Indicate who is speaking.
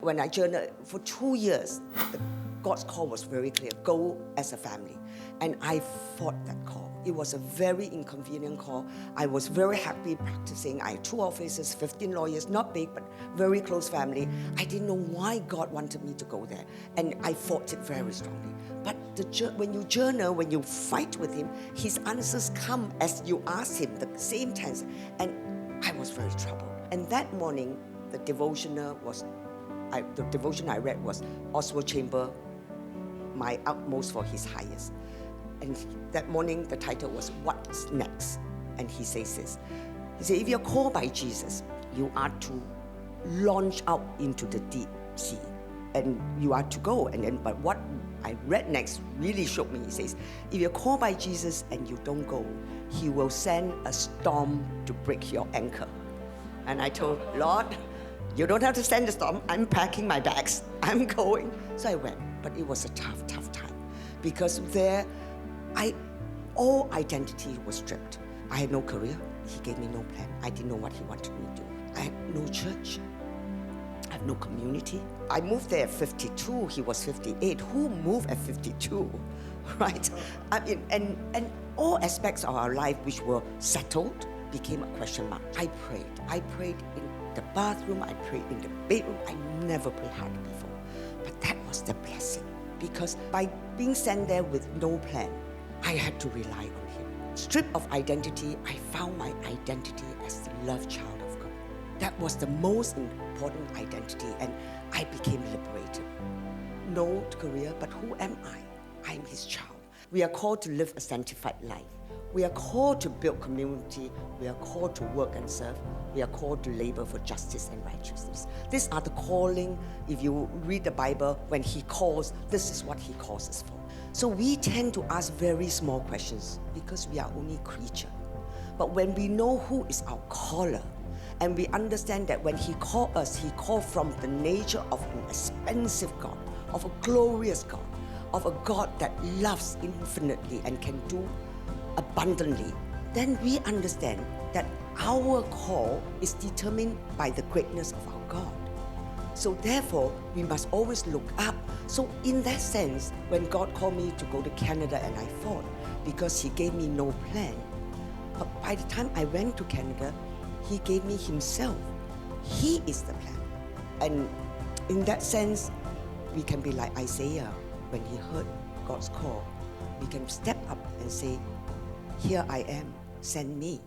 Speaker 1: When I journeyed for 2 years, God's call was very clear, go as a family. And I fought that call. It was a very inconvenient call. I was very happy practicing. I had 2 offices, 15 lawyers, not big, but very close family. I didn't know why God wanted me to go there. And I fought it very strongly. But when you journal, when you fight with Him, His answers come as you ask Him, the same tense. And I was very troubled. And that morning, the devotion I read was Oswald Chamber, My Utmost for His Highest. And that morning, the title was, What's Next? And he says this. He said, if you're called by Jesus, you are to launch out into the deep sea. And you are to go. But what I read next really shook me. He says, if you're called by Jesus and you don't go, He will send a storm to break your anchor. And I told, Lord, you don't have to send the storm. I'm packing my bags. I'm going. So I went. But it was a tough time. Because there, all identity was stripped. I had no career. He gave me no plan. I didn't know what He wanted me to do. I had no church. I have no community. I moved there at 52. He was 58. Who moved at 52? Right? I mean, and all aspects of our life which were settled became a question mark. I prayed in the bathroom, I prayed in the bedroom. I never prayed hard before. But that was the blessing. Because by being sent there with no plan, I had to rely on Him. Stripped of identity, I found my identity as the loved child of God. That was the most important identity, and I became liberated. No career, but who am I? I'm His child. We are called to live a sanctified life. We are called to build community. We are called to work and serve. We are called to labor for justice and righteousness. These are the calling. If you read the Bible, when He calls, this is what He calls us for. So we tend to ask very small questions because we are only creatures. But when we know who is our caller, and we understand that when He called us, He called from the nature of an expansive God, of a glorious God, of a God that loves infinitely and can do abundantly, then we understand that our call is determined by the greatness of our God. So therefore, we must always look up. So in that sense, when God called me to go to Canada, and I fought because He gave me no plan, but by the time I went to Canada, He gave me Himself. He is the plan. And in that sense, we can be like Isaiah. When he heard God's call, we can step up and say, here I am, send me.